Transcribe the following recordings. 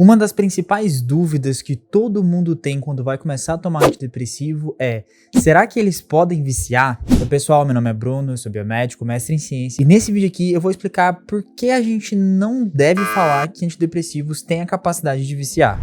Uma das principais dúvidas que todo mundo tem quando vai começar a tomar antidepressivo é: será que eles podem viciar? Oi pessoal, meu nome é Bruno, eu sou biomédico, mestre em ciência, e nesse vídeo aqui eu vou explicar por que a gente não deve falar que antidepressivos têm a capacidade de viciar.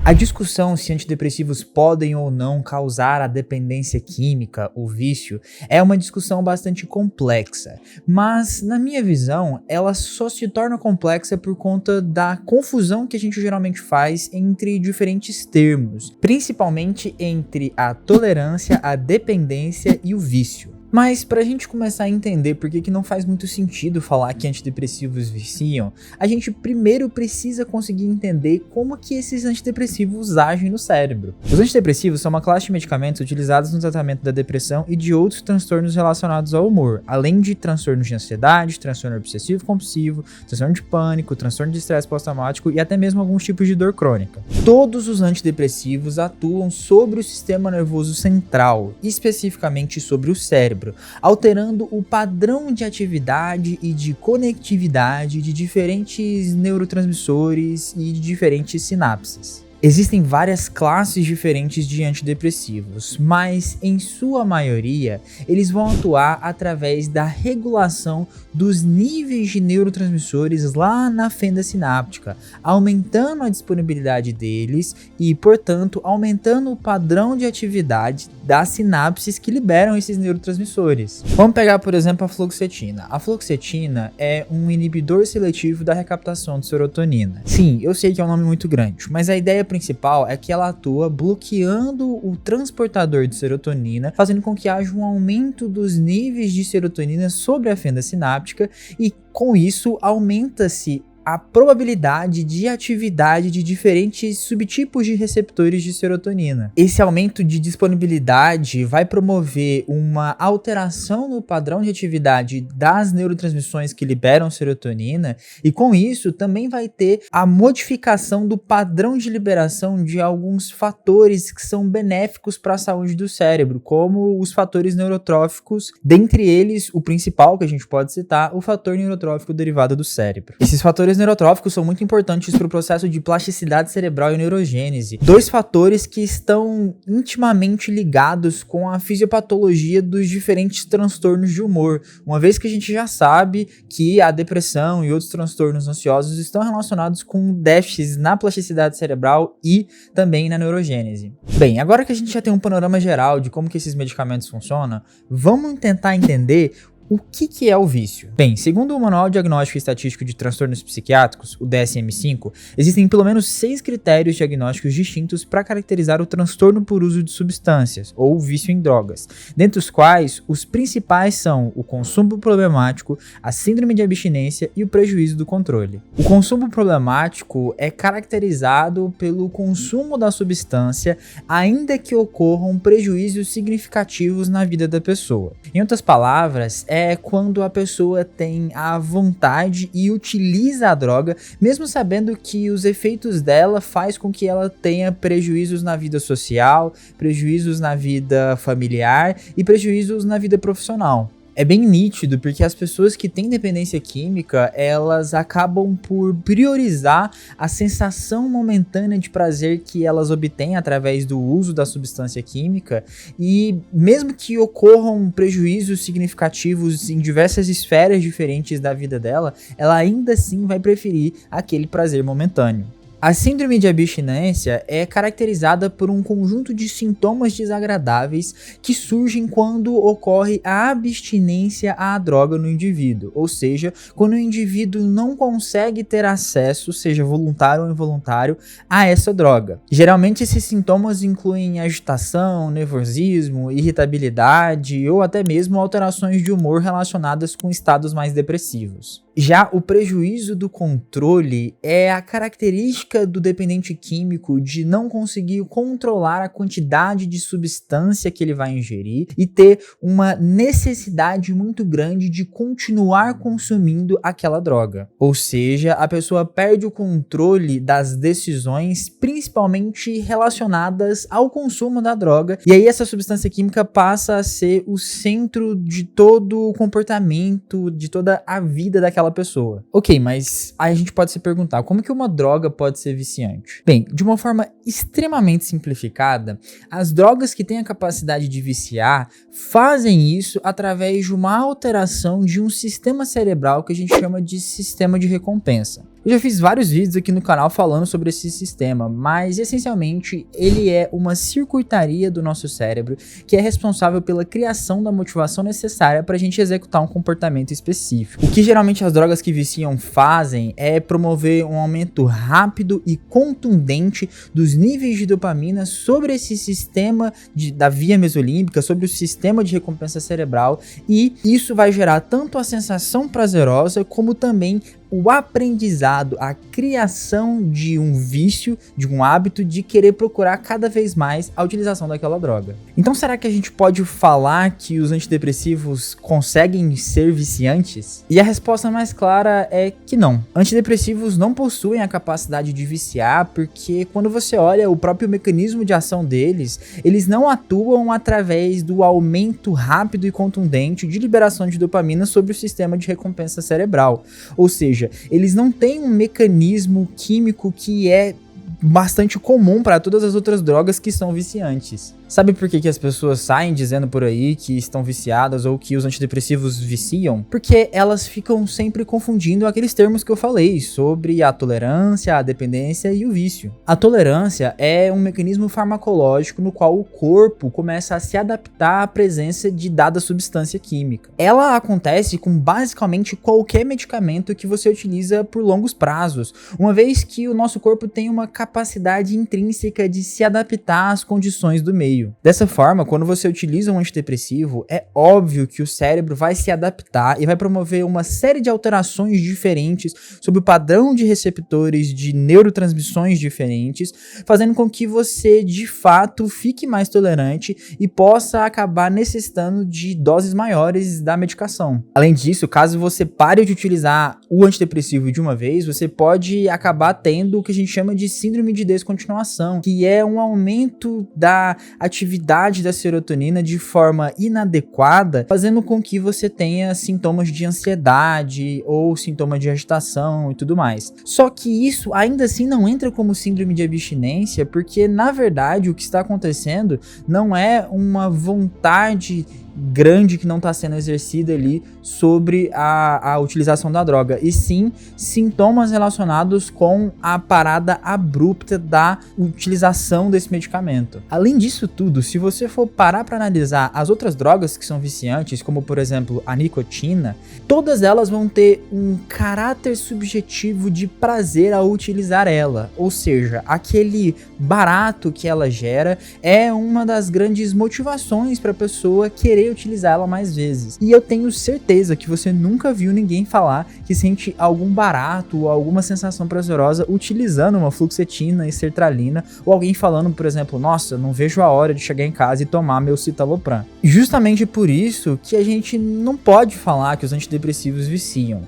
A discussão se antidepressivos podem ou não causar a dependência química, o vício, é uma discussão bastante complexa, mas na minha visão, ela só se torna complexa por conta da confusão que a gente geralmente faz entre diferentes termos, principalmente entre a tolerância, a dependência e o vício. Mas pra gente começar a entender por que não faz muito sentido falar que antidepressivos viciam, a gente primeiro precisa conseguir entender como que esses antidepressivos agem no cérebro. Os antidepressivos são uma classe de medicamentos utilizados no tratamento da depressão e de outros transtornos relacionados ao humor, além de transtornos de ansiedade, transtorno obsessivo-compulsivo, transtorno de pânico, transtorno de estresse pós-traumático e até mesmo alguns tipos de dor crônica. Todos os antidepressivos atuam sobre o sistema nervoso central, especificamente sobre o cérebro, alterando o padrão de atividade e de conectividade de diferentes neurotransmissores e de diferentes sinapses. Existem várias classes diferentes de antidepressivos, mas em sua maioria eles vão atuar através da regulação dos níveis de neurotransmissores lá na fenda sináptica, aumentando a disponibilidade deles e, portanto, aumentando o padrão de atividade das sinapses que liberam esses neurotransmissores. Vamos pegar, por exemplo, a fluoxetina. A fluoxetina é um inibidor seletivo da recaptação de serotonina. Sim, eu sei que é um nome muito grande, mas a ideia principal é que ela atua bloqueando o transportador de serotonina, fazendo com que haja um aumento dos níveis de serotonina sobre a fenda sináptica e, com isso, aumenta-se a probabilidade de atividade de diferentes subtipos de receptores de serotonina. Esse aumento de disponibilidade vai promover uma alteração no padrão de atividade das neurotransmissões que liberam serotonina e, com isso, também vai ter a modificação do padrão de liberação de alguns fatores que são benéficos para a saúde do cérebro, como os fatores neurotróficos, dentre eles o principal que a gente pode citar, o fator neurotrófico derivado do cérebro. Esses fatores neurotróficos são muito importantes para o processo de plasticidade cerebral e neurogênese, dois fatores que estão intimamente ligados com a fisiopatologia dos diferentes transtornos de humor, uma vez que a gente já sabe que a depressão e outros transtornos ansiosos estão relacionados com déficits na plasticidade cerebral e também na neurogênese. Bem, agora que a gente já tem um panorama geral de como que esses medicamentos funcionam, vamos tentar entender o que é o vício? Bem, segundo o Manual Diagnóstico e Estatístico de Transtornos Psiquiátricos, o DSM-5, existem pelo menos 6 critérios diagnósticos distintos para caracterizar o transtorno por uso de substâncias, ou vício em drogas, dentre os quais os principais são o consumo problemático, a síndrome de abstinência e o prejuízo do controle. O consumo problemático é caracterizado pelo consumo da substância, ainda que ocorram prejuízos significativos na vida da pessoa. Em outras palavras, é quando a pessoa tem a vontade e utiliza a droga, mesmo sabendo que os efeitos dela faz com que ela tenha prejuízos na vida social, prejuízos na vida familiar e prejuízos na vida profissional. É bem nítido porque as pessoas que têm dependência química, elas acabam por priorizar a sensação momentânea de prazer que elas obtêm através do uso da substância química e mesmo que ocorram prejuízos significativos em diversas esferas diferentes da vida dela, ela ainda assim vai preferir aquele prazer momentâneo. A síndrome de abstinência é caracterizada por um conjunto de sintomas desagradáveis que surgem quando ocorre a abstinência à droga no indivíduo, ou seja, quando o indivíduo não consegue ter acesso, seja voluntário ou involuntário, a essa droga. Geralmente esses sintomas incluem agitação, nervosismo, irritabilidade ou até mesmo alterações de humor relacionadas com estados mais depressivos. Já o prejuízo do controle é a característica do dependente químico de não conseguir controlar a quantidade de substância que ele vai ingerir e ter uma necessidade muito grande de continuar consumindo aquela droga. Ou seja, a pessoa perde o controle das decisões, principalmente relacionadas ao consumo da droga, e aí essa substância química passa a ser o centro de todo o comportamento, de toda a vida daquela daquela pessoa. Ok, mas aí a gente pode se perguntar, como que uma droga pode ser viciante? Bem, de uma forma extremamente simplificada, as drogas que têm a capacidade de viciar fazem isso através de uma alteração de um sistema cerebral que a gente chama de sistema de recompensa. Eu já fiz vários vídeos aqui no canal falando sobre esse sistema, mas essencialmente ele é uma circuitaria do nosso cérebro que é responsável pela criação da motivação necessária para a gente executar um comportamento específico. O que geralmente as drogas que viciam fazem é promover um aumento rápido e contundente dos níveis de dopamina sobre esse sistema da via mesolímbica, sobre o sistema de recompensa cerebral, e isso vai gerar tanto a sensação prazerosa como também o aprendizado, a criação de um vício, de um hábito de querer procurar cada vez mais a utilização daquela droga. Então será que a gente pode falar que os antidepressivos conseguem ser viciantes? E a resposta mais clara é que não. Antidepressivos não possuem a capacidade de viciar porque quando você olha o próprio mecanismo de ação deles, eles não atuam através do aumento rápido e contundente de liberação de dopamina sobre o sistema de recompensa cerebral. Ou seja, eles não têm um mecanismo químico que é bastante comum para todas as outras drogas que são viciantes. Sabe por que as pessoas saem dizendo por aí que estão viciadas ou que os antidepressivos viciam? Porque elas ficam sempre confundindo aqueles termos que eu falei sobre a tolerância, a dependência e o vício. A tolerância é um mecanismo farmacológico no qual o corpo começa a se adaptar à presença de dada substância química. Ela acontece com basicamente qualquer medicamento que você utiliza por longos prazos, uma vez que o nosso corpo tem uma capacidade intrínseca de se adaptar às condições do meio. Dessa forma, quando você utiliza um antidepressivo, é óbvio que o cérebro vai se adaptar e vai promover uma série de alterações diferentes sobre o padrão de receptores de neurotransmissões diferentes, fazendo com que você, de fato, fique mais tolerante e possa acabar necessitando de doses maiores da medicação. Além disso, caso você pare de utilizar o antidepressivo de uma vez, você pode acabar tendo o que a gente chama de síndrome de descontinuação, que é um aumento da atividade da serotonina de forma inadequada, fazendo com que você tenha sintomas de ansiedade ou sintomas de agitação e tudo mais. Só que isso ainda assim não entra como síndrome de abstinência, porque na verdade o que está acontecendo não é uma vontade grande que não está sendo exercida ali sobre a utilização da droga, e sim sintomas relacionados com a parada abrupta da utilização desse medicamento. Além disso tudo, se você for parar para analisar as outras drogas que são viciantes, como por exemplo a nicotina, todas elas vão ter um caráter subjetivo de prazer ao utilizar ela, ou seja, aquele barato que ela gera é uma das grandes motivações para a pessoa querer utilizar ela mais vezes. E eu tenho certeza que você nunca viu ninguém falar que sente algum barato ou alguma sensação prazerosa utilizando uma fluoxetina e sertralina, ou alguém falando, por exemplo, nossa, não vejo a hora de chegar em casa e tomar meu citalopram. Justamente por isso que a gente não pode falar que os antidepressivos viciam.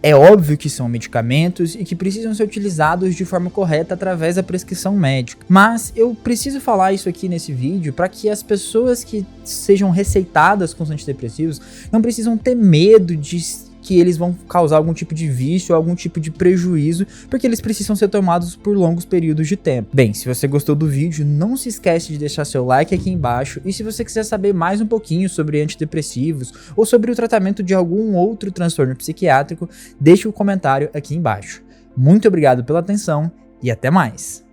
É óbvio que são medicamentos e que precisam ser utilizados de forma correta através da prescrição médica. Mas eu preciso falar isso aqui nesse vídeo para que as pessoas que sejam receitadas com os antidepressivos não precisam ter medo de que eles vão causar algum tipo de vício ou algum tipo de prejuízo, porque eles precisam ser tomados por longos períodos de tempo. Bem, se você gostou do vídeo, não se esquece de deixar seu like aqui embaixo, e se você quiser saber mais um pouquinho sobre antidepressivos ou sobre o tratamento de algum outro transtorno psiquiátrico, deixe o comentário aqui embaixo. Muito obrigado pela atenção e até mais!